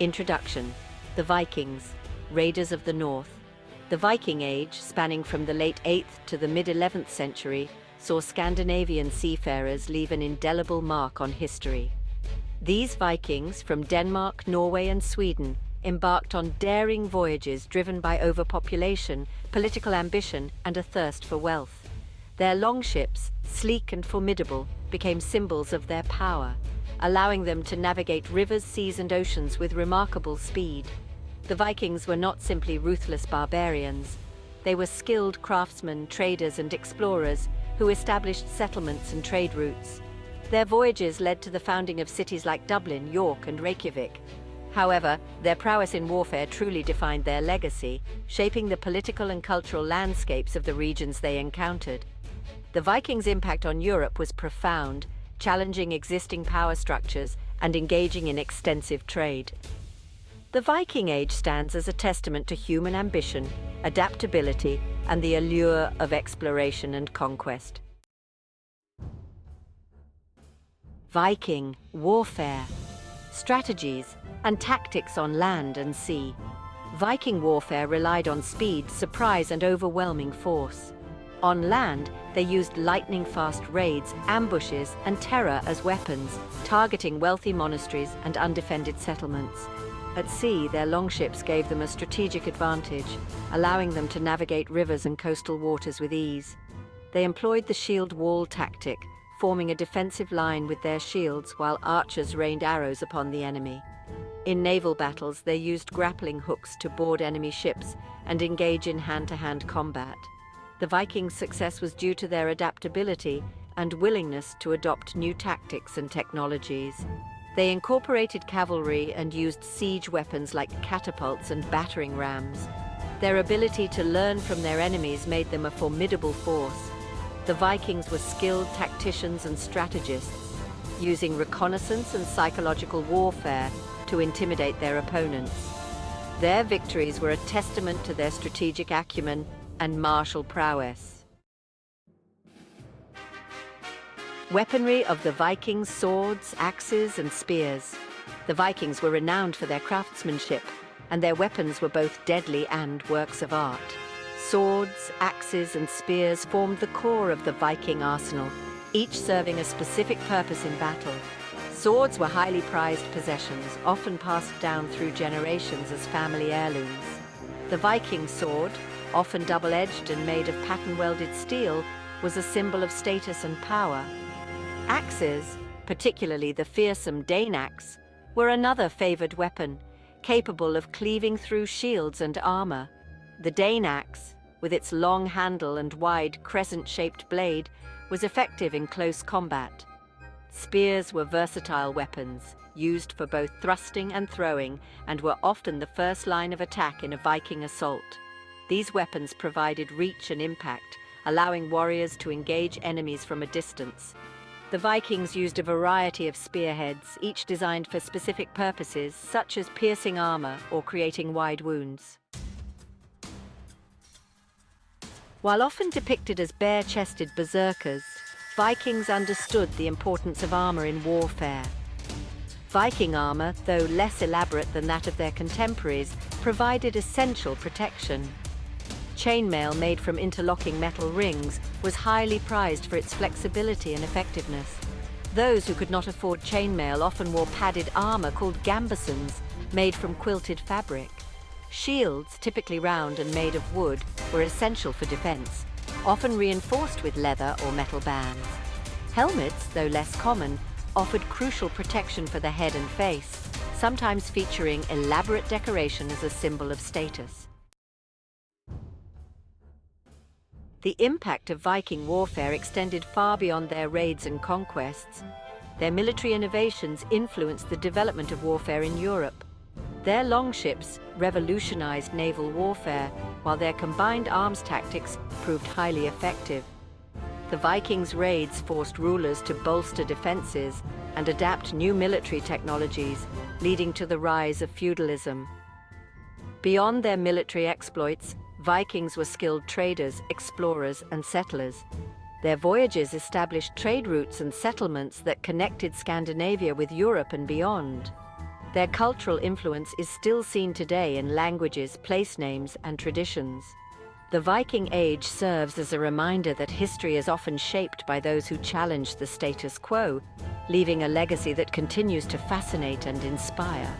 Introduction: the Vikings, Raiders of the North. The Viking Age, spanning from the late 8th to the mid-11th century, saw Scandinavian seafarers leave an indelible mark on history. These Vikings, from Denmark, Norway, and Sweden, embarked on daring voyages driven by overpopulation, political ambition, and a thirst for wealth. Their longships, sleek and formidable, became symbols of their power, allowing them to navigate rivers, seas, and oceans with remarkable speed. The Vikings were not simply ruthless barbarians. They were skilled craftsmen, traders, and explorers who established settlements and trade routes. Their voyages led to the founding of cities like Dublin, York, and Reykjavik. However, their prowess in warfare truly defined their legacy, shaping the political and cultural landscapes of the regions they encountered. The Vikings' impact on Europe was profound, challenging existing power structures and engaging in extensive trade. The Viking Age stands as a testament to human ambition, adaptability, and the allure of exploration and conquest. Viking warfare, strategies, and tactics on land and sea. Viking warfare relied on speed, surprise, and overwhelming force. On land, they used lightning-fast raids, ambushes, and terror as weapons, targeting wealthy monasteries and undefended settlements. At sea, their longships gave them a strategic advantage, allowing them to navigate rivers and coastal waters with ease. They employed the shield wall tactic, forming a defensive line with their shields while archers rained arrows upon the enemy. In naval battles, they used grappling hooks to board enemy ships and engage in hand-to-hand combat. The Vikings' success was due to their adaptability and willingness to adopt new tactics and technologies. They incorporated cavalry and used siege weapons like catapults and battering rams. Their ability to learn from their enemies made them a formidable force. The Vikings were skilled tacticians and strategists, using reconnaissance and psychological warfare to intimidate their opponents. Their victories were a testament to their strategic acumen and martial prowess. Weaponry of the Vikings: swords, axes, and spears. The Vikings were renowned for their craftsmanship, and their weapons were both deadly and works of art. Swords, axes, and spears formed the core of the Viking arsenal, each serving a specific purpose in battle. Swords were highly prized possessions, often passed down through generations as family heirlooms. The Viking sword, often double-edged and made of pattern-welded steel, was a symbol of status and power. Axes, particularly the fearsome Dane axe, were another favored weapon, capable of cleaving through shields and armor. The Dane axe, with its long handle and wide crescent-shaped blade, was effective in close combat. Spears were versatile weapons, used for both thrusting and throwing, and were often the first line of attack in a Viking assault. These weapons provided reach and impact, allowing warriors to engage enemies from a distance. The Vikings used a variety of spearheads, each designed for specific purposes, such as piercing armor or creating wide wounds. While often depicted as bare-chested berserkers, Vikings understood the importance of armor in warfare. Viking armor, though less elaborate than that of their contemporaries, provided essential protection. Chainmail made from interlocking metal rings was highly prized for its flexibility and effectiveness. Those who could not afford chainmail often wore padded armor called gambesons, made from quilted fabric. Shields, typically round and made of wood, were essential for defense, often reinforced with leather or metal bands. Helmets, though less common, offered crucial protection for the head and face, sometimes featuring elaborate decoration as a symbol of status. The impact of Viking warfare extended far beyond their raids and conquests. Their military innovations influenced the development of warfare in Europe. Their longships revolutionized naval warfare, while their combined arms tactics proved highly effective. The Vikings' raids forced rulers to bolster defenses and adapt new military technologies, leading to the rise of feudalism. Beyond their military exploits, Vikings were skilled traders, explorers, and settlers. Their voyages established trade routes and settlements that connected Scandinavia with Europe and beyond. Their cultural influence is still seen today in languages, place names, and traditions. The Viking Age serves as a reminder that history is often shaped by those who challenge the status quo, leaving a legacy that continues to fascinate and inspire.